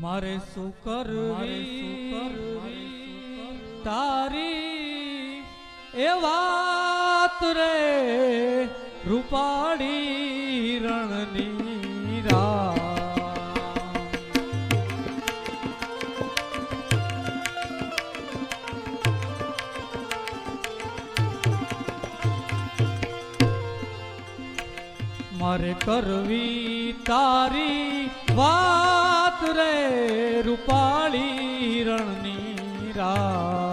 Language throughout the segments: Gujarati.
મારે શું કરવી તારી એ વાત રે રૂપાળી રણની રાત મારે કરવી તારી વાત રે રૂપાળી રણની રાત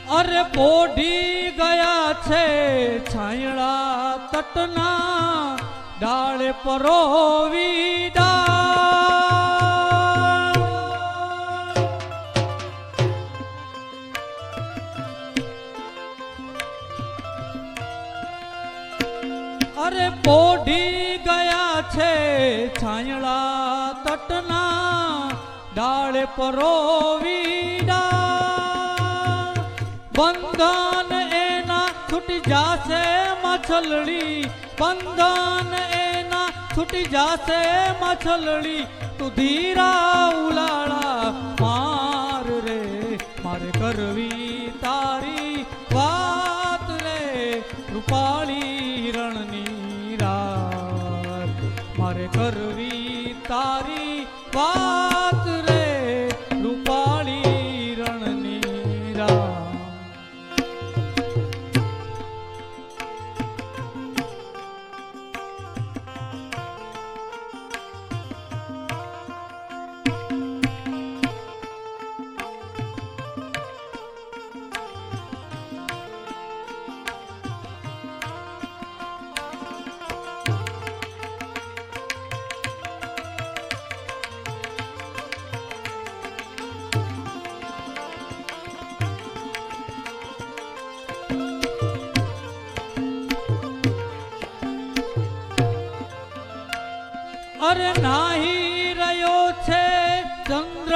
અરે પોઢી ગયા છે છાયડા તટના ડાળે પરોવી અરે પોઢી ગયા છે છાયડા તટના ડાળે પરોવીડા બંધન એના છૂટી જાશે મછલડી બંધન એના છૂટી જાશે મછલડી તું ધીરા ઉલાળા માર રે મારે કરવી તારી વાત રે રૂપાળી રણની રાત મારે કરવી તારી વાત રે રૂપાળી રણની રાત અરે નાહી રહ્યો છે ચંદ્ર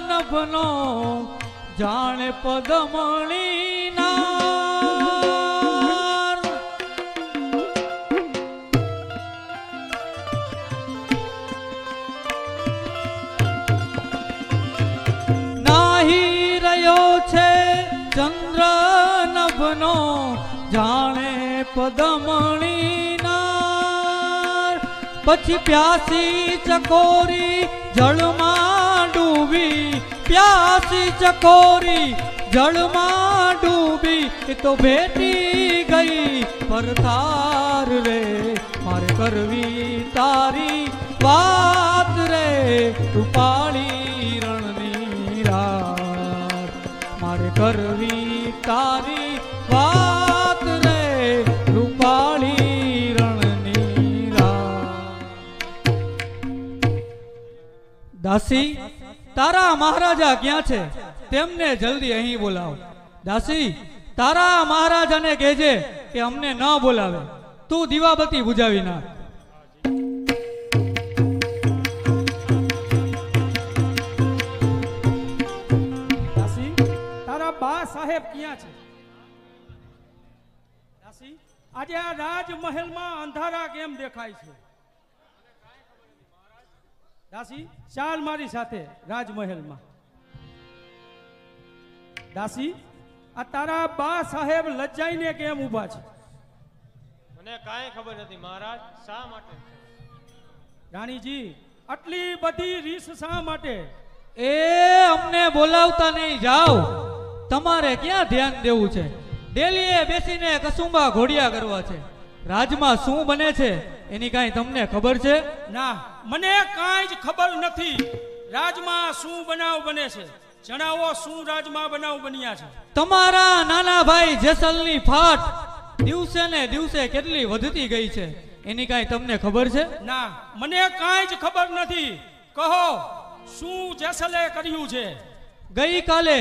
નભનો જાણે પદમણી નાર નાહી રહ્યો છે ચંદ્ર નભનો જાણે પદમણી પછી પ્યાસી ચકોરી જળમાં ડૂબી પ્યાસી ચકોરી જળમાં ડૂબી એ તો ભેટી ગઈ પરતાર રે મારે કરવી તારી વાત રે રૂપાળી રણની રાત મારે કરવી તારી વાત રે રૂપાળી દાસી તારા મહારાજા ક્યાં છે તેમને જલ્દી અહીં બોલાવો દાસી તારા મહારાજાને કહેજે કે અમને ન બોલાવે તું દીવાબત્તી બુજાવી નાખ દાસી તારા બા સાહેબ ક્યાં છે દાસી આજે આ રાજમહેલમાં અંધારા કેમ દેખાય છે દાસી ચાલ મારી સાથે રાજમહેલમાં દાસી આ તારા બા સાહેબ લજાઈને કેમ ઊભા છે મને કાંઈ ખબર નથી મહારાજ શા માટે રાણીજી આટલી બધી રીસ શા માટે એ અમને બોલાવતા નહીં જાઓ તમારે ક્યાં ધ્યાન દેવું છે ડેલીએ બેસીને કસુંબા ઘોડિયા કરવા છે રાજમાં શું બને છે એની કાંઈ તમને ખબર છે ના મને કાંઈ જ ખબર નથી રાજમાં શું બનાવ બને છે જણાવો શું રાજમાં બનાવ બન્યા છે તમારા નાના ભાઈ જેસલની ફાટ દિવસે ને દિવસે કેટલી વધતી ગઈ છે એની કાંઈ તમને ખબર છે ના મને કાંઈ જ ખબર નથી કહો શું જેસલે કર્યું છે ગઈકાલે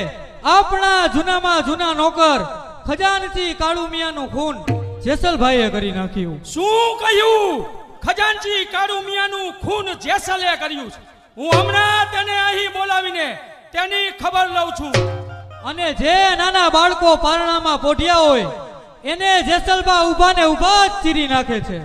આપણા જૂનામાં જૂના નોકર ખજાનચી કાળુ મિયાનું ખૂન જેસલભાઈએ કરી નાખ્યું શું કહ્યું ખજાનચી કાળુ મિયાનું ખૂન જેસલે કર્યું છે હું હમણાં તેને અહીં બોલાવીને તેની ખબર લઉં છું અને જે નાના બાળકો પારણામાં પોઢ્યા હોય એને જેસલબા ઊભા ને ઊભા જ ચીરી નાખે છે.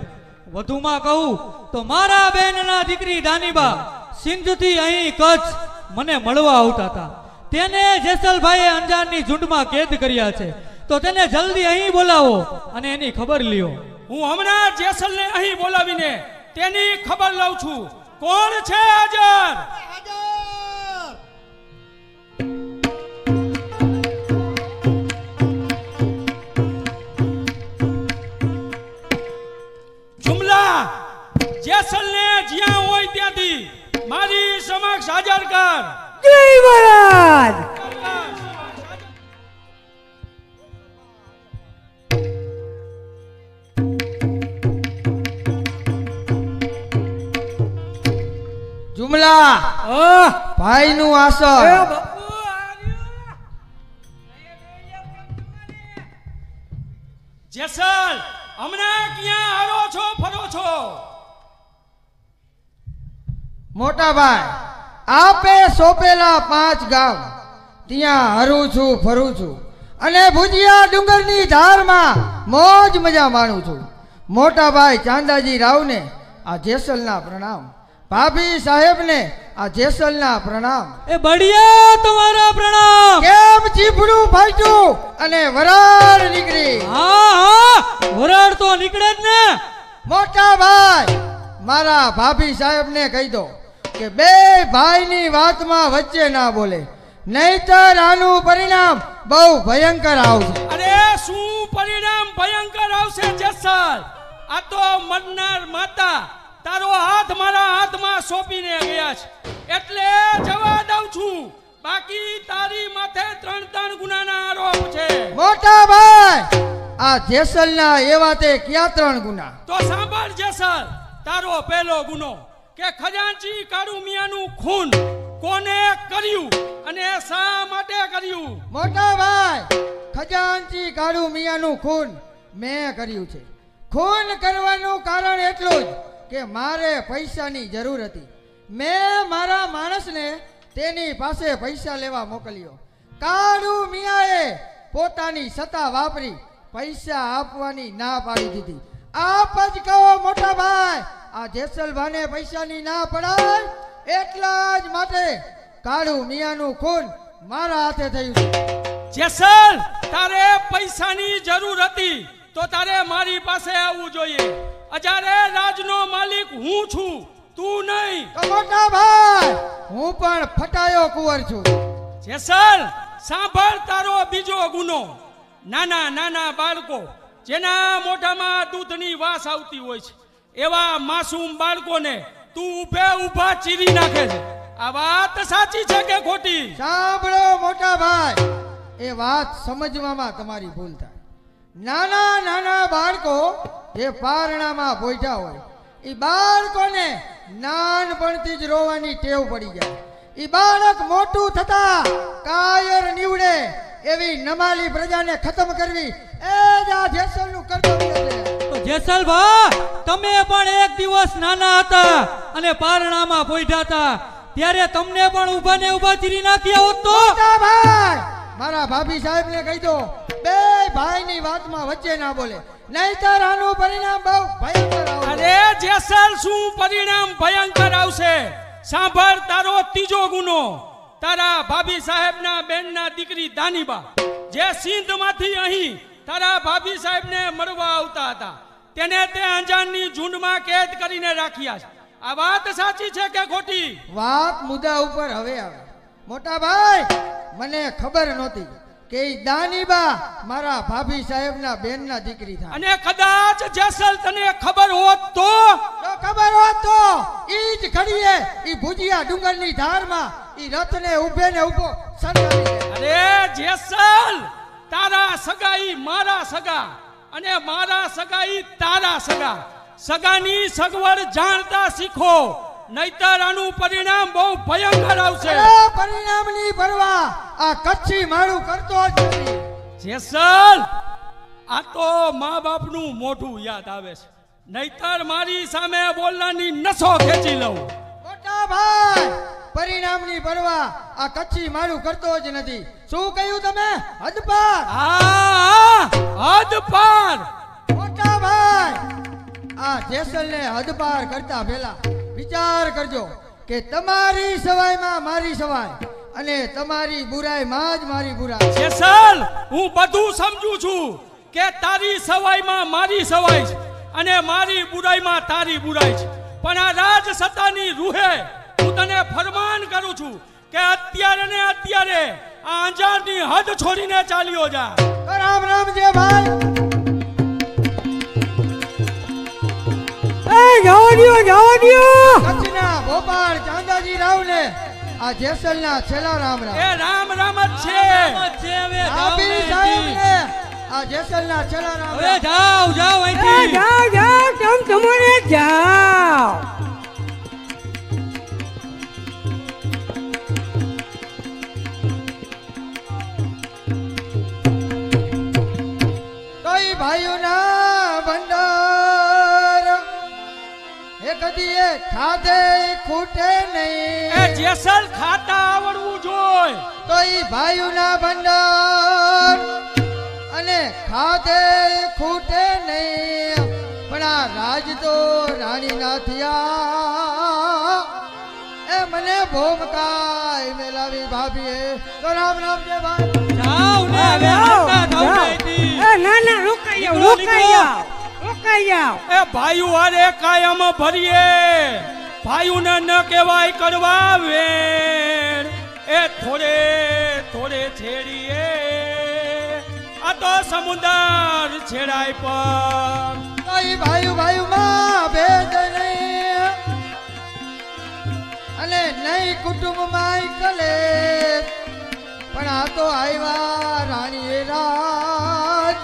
વધુમાં કહું તો મારા બેનના દીકરી દાનીબા સિંધથી અહીં કચ્છ મને મળવા આવતા હતા. તેને જેસલભાઈએ અંજારની ઝુંડમાં કેદ કર્યા છે. તો તેને જલ્દી અહીં બોલાવો અને એની ખબર લ્યો. હું હમણાં જેસલને અહીં બોલાવીને તેની ખબર લઉં છું. કોણ છે હાજર? જુમલા, જેસલને જ્યાં હોય ત્યાંથી મારી સમક્ષ હાજર કર. જય મહારાજ. જુમલા, ભાઈ નું આસર. જેસલ, હમણાં ક્યાં હારો છો ફરો છો? મોટા ભાઈ, આપે સોંપેલા 5 ગામ ત્યાં હરું છું, ફરું છું અને ભુજિયા ડુંગરની ધારમાં મોજ મજા માણું છું. મોટા ભાઈ ચાંદાજી રાવને આ જેસલના પ્રણામ. ભાભી સાહેબને આ જેસલના પ્રણામ. એ બળિયા તમારા પ્રણામ. કેમ ચીફડું ફાટ્યું અને વરાળ નીકળી? હા, વરાળ તો નીકળે જ ને. મોટા ભાઈ, મારા ભાભી સાહેબને કહી દો કે બે ભાઈની વાતમાં વચ્ચે ના બોલે, નહીતર આનું પરિણામ બહુ ભયંકર આવશે. અરે શું પરિણામ ભયંકર આવશે જેસલ? આ તો મરનાર માતા તારો હાથ મારા હાથમાં સોંપીને ગયા છે એટલે જવા દઉં છું. બાકી તારી માથે 3 ગુનાના આરોપ છે. મોટા ભાઈ, આ જેસલના એવા તે ક્યાં 3 ગુના? તો સાંભળ જેસલ, તારો પહેલો ગુનો કે ખજાનચી કાળુ મિયાનું ખૂન કોને કર્યું અને શા માટે કર્યું? મોટા ભાઈ, ખજાનચી કાળુ મિયાનું ખૂન મેં કર્યું છે. ખૂન કરવાનું કારણ એટલું જ કે મારે પૈસાની જરૂર હતી. મેં મારા માણસને તેની પાસે પૈસા લેવા મોકલ્યો. કાળુ મિયાએ પોતાની સત્તા વાપરી પૈસા આપવાની ના પાડી દીધી. આપ જ કહો મોટા ભાઈ, આ જેસલભાને પૈસાની ના પડાય એટલા જ માટે કાળુ મિયાનું ખૂન મારા હાથે થયું છે. જેસલ, તારે પૈસાની જરૂર હતી તો તારે મારી પાસે આવવું જોઈએ. અજારે રાજનો માલિક હું છું, તું નહીં. તો મોટા ભાઈ, હું પણ ફટાયો કુંવર છું. જેસલ, સાંભળ તારો બીજો ગુનો. નાના નાના બાળકો જેના મોઢામાં દૂધની વાસ આવતી હોય છે એવા માસૂમ બાળકોને તું ઊભે ઊભા ચીરી નાખે છે. આ વાત સાચી છે કે ખોટી? સાંભળો મોટા ભાઈ, એ વાત સમજવામાં તમારી ભૂલ થાય. નાના નાના બાળકો જે પારણામાં બોઈઠા હોય એ બાળકોને નાનપણથી જ રોવાની ટેવ પડી જાય. એ બાળક મોટું થતા કાયર નીવડે એવી નમાલી પ્રજાને ખતમ કરવી એ જ આ જેસલનું કર્તવ્ય છે. તો જેસલભા, તમે પણ એક દિવસ નાના હતા અને પારણામાં પોઢ્યા હતા ત્યારે તમને પણ ઊભા ને ઊભા ચીરી નાખ્યા હોત તો? મોટા ભાઈ, મારા ભાભી સાહેબને કહી દો બે ભાઈની વાતમાં વચ્ચે ના બોલે, નહીતર આનું પરિણામ બહુ ભયંકર આવશે. અરે જેસલ, શું પરિણામ ભયંકર આવશે? સાંભળ તારો ત્રીજો ગુનો. તારા ભાભી સાહેબના બેનના દીકરી દાનીબા જે સિંધમાંથી અહીં તારા ભાભી સાહેબને મળવા આવતા હતા તેને તે અંજારની ઝુંડમાં કેદ કરીને રાખ્યા છે. આ વાત સાચી છે કે ખોટી? વાત મુદ્દા ઉપર હવે આવે. મોટા ભાઈ, મને ખબર નહોતી કે ઈ દાનીબા મારા ભાભી સાહેબના બેનના દીકરી થાય. અને કદાચ જેસલ તને ખબર હોત તો? તો ખબર હોત તો ઈ જ ઘડીએ ઈ ભુજિયા ડુંગરની ધારમાં ઈ રથને ઊભે ને ઊભો સળગાવી દે. અરે જેસલ, તારા સગાઈ મારા સગા અને મારા સગાઈ તારા સગા. સગાની સગવડ જાણતા શીખો, નહીતર આનું પરિણામ બહુ ભયંકર આવશે. અરે પરિણામની પરવા આ કચ્છી માળું કરતો જ નથી. જેસલ, આ તો મા બાપનું મોઢું યાદ આવે છે, નહીતર મારી સામે બોલવાની નસો ખેંચી લઉં. મોટા ભાઈ, પરિણામની પરવા આ કચ્છી મારું કરતો જ નથી. શું કહ્યું તમે? હદપાર. હદ પાર. મોટા ભાઈ, આ જેસલને હદપાર કરતા પહેલા વિચાર કરજો કે તમારી સવાઈમાં મારી સવાઈ અને તમારી બુરાઈમાં જ મારી બુરાઈ. જેસલ, હું બધું સમજુ છું કે તારી સવાઈમાં મારી સવાઈ છે અને મારી બુરાઈમાં તારી બુરાઈ છે, પણ આ રાજ સત્તાની રૂહે હું તને ફરમાન કરું છું કે અત્યારે ને અત્યારે આ અંજારની હદ છોડીને ચાલ્યો જા. રામ રામ જે ભાઈ. એ જવા દ્યો, જવા દ્યો. કચ્છના ભોપાલ ચાંદાજી રાવને આ જેસલના છેલ્લા રામ રામ. એ રામ રામ જ છે. છે હવે આબી સાહેબને આ જેસલના છેલ્લા રામ હવે રામ. જાઓ જાઓ એ અહીંથી. જાઓ, જાઓ, તમારે જાઓ. કઈ ભાઈઓના ભંડાર એ કદીએ ખાધે ખૂટે એ નહીં. જેસલ ખાતા આવડવું જોઈએ. તો ઈ ભાઈઓના ભંડાર અને ખાધે ખૂટે નહીં. પણ આ રાજ તો રાણીના થયા એ મને ભોમકાય મેલાવી ભાભીએ. તો રામ રામ જે ભાઈ. જાઓ ને હવે જાઓ, હાલતા જાઓ ને જાઓ. અહીંથી. એ ના ના, રોકાઈ જાઓ, નીકળો, રોકાઈ નીકળો. જાઓ, રોકાઈ જાઓ. એ ભાઈઓ હારે કાયમ ભરીએ, ભાઈઓને ન કહેવાય કરવા વેણ. એ થોડે થોડે છેડીએ, આ તો સમુદર છેડાય પર. કઈ ભાઈઓમાં ભેદ નહીં અને નહીં કુટુંબમાં કલે. પણ આ તો આવ્યા રાણીએ રાજ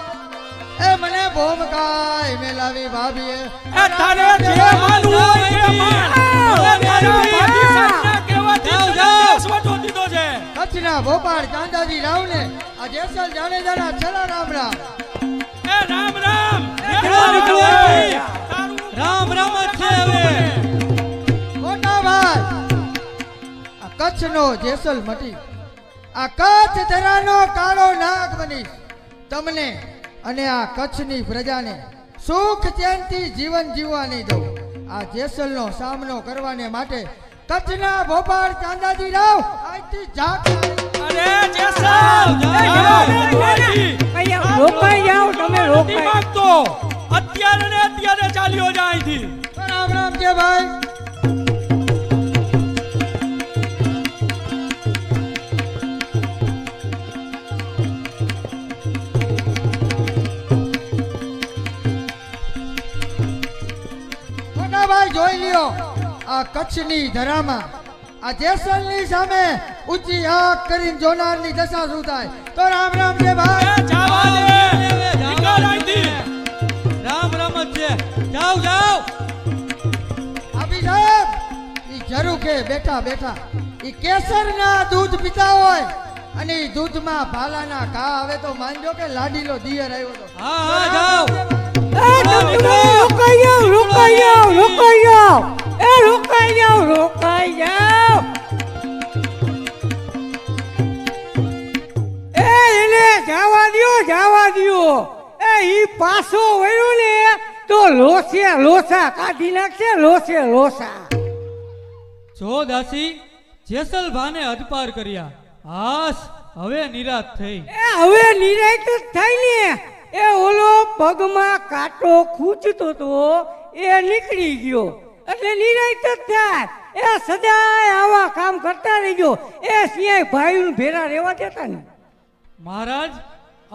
એ મને ભોમકાય મેલાવી ભાભીએ. એ તારે જે માનવું હોય તે માન. હવે તારા ભાભી સાહેબના કહેવાથી જાઓ, તને જાઓ. દેશવટો દીધો છે. કચ્છના ભોપાલ ચાંદાજી રાવને આ જેસલ જાડેજાના છેલ્લા રામ રામ. એ રામ રામ. નીકળો, નીકળો અહીંથી. તારું રામ રામ જ છે હવે. મોટા ભાઈ, આ કચ્છનો જેસલ મટી આ કચ્છ ધરાનો કાળો નાગ બની તમને અને આ કચ્છની પ્રજાને સુખ ચેનથી જીવન જીવવા નહીં દઉં. આ જેસલનો સામનો કરવાને માટે કચ્છના ભોપાલ ચાંદાજી રાવ આજથી જાગતા. અરે જેસલ, જાઓ, જાઓ, જાઓ. રોકાઈ જાઓ, રોકાઈ જાઓ, તમે રોકાઈ. માંગતો અત્યારે ને અત્યારે ચાલ્યો જાય અહીંથી. રામ રામ કે ભાઈ. મોટા ભાઈ જોઈ લ્યો આ કચ્છની ધરામાં આ જેસલની સામે ઊંચી આંખ કરીને જોનારની દશા શું થાય. તો રામ રામ કે એ ભાઈ. જાવા દે. જાઓ, નીકળ અહીંથી. રામ રામ જ છે. જાઓ જાઓ. આપી સાહેબ ઈ ઝરૂખે બેઠા બેઠા ઈ કેસરના દૂધ પીતા હોય અને ઈ દૂધમાં ભાલાના ઘા આવે તો માનજો કે લાડીલો દિયર આવ્યો તો. હા હા જાઓ. એ તમે રોકાઈ જાઓ, રોકાઈ જાઓ, રોકાઈ જાઓ. એ રોકાઈ જાઓ, રોકાઈ જાઓ. એ એને જવા દ્યો, જવા દ્યો. એ ઈ પાછો વળ્યો ને તો લોસે લોસા કાઢી નાખશે, લોસે લોસા. જો દાસી, જેસલ ભાને હદપાર કર્યા. હાસ હવે નિરાશ થઈ. એ હવે નિરાંત જ થાય ને. એ ઓલો પગમાં કાંટો ખૂંચતો તો એ નીકળી ગયો એટલે નિરાંત જ થાય. એ સદાય આવા કામ કરતા રહેજો. એ સિંહ ભાઈ ભેરા રહેવા દેતા ને. મહારાજ,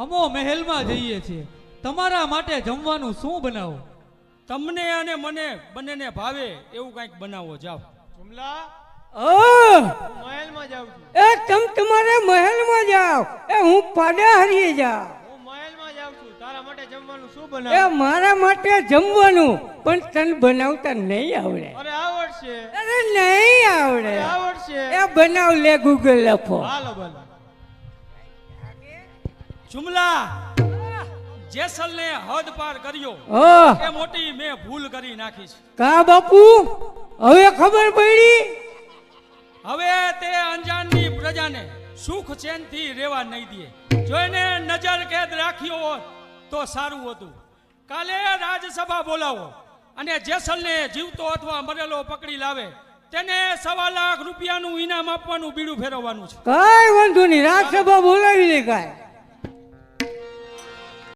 અમો મહેલમાં જઈએ છીએ. તમારા માટે જમવાનું શું બનાવો? તમને અને મને બંનેને ભાવે એવું કંઈક બનાવો. જાઓ. જુમલા, ઓ હું મહેલમાં જાઉં છું. એ તમારે મહેલમાં જાઓ. એ હું પાડા હરીએ જાઉં. હું મહેલમાં જાઉં છું. તારા માટે જમવાનું શું એ બનાવું? મારા માટે જમવાનું પણ તને બનાવતા નહીં આવડે. અરે આવડશે. અરે નહીં આવડે. અરે આવડશે. એ બનાવ લે, ગૂગલ લખો. હાલો ભલે. જુમલા, જેસલને હદ પાર કર્યો હા એ મોટી મેં ભૂલ કરી નાખી છે. કા બાપુ, હવે ખબર પડી. હવે પ્રજાને સુખ ચેનથી રહેવા નહીં દે. જો એને નજર કેદ રાખ્યો હોત તો સારું હતું. કાલે રાજસભા બોલાવો અને જેસલને જીવતો અથવા મરેલો પકડી લાવે તેને 1.25 લાખ રૂપિયાનું ઇનામ આપવાનું બીડું ફેરવવાનું છે. કઈ વાંધો નહીં, રાજસભા બોલાવી દે કાંઈ.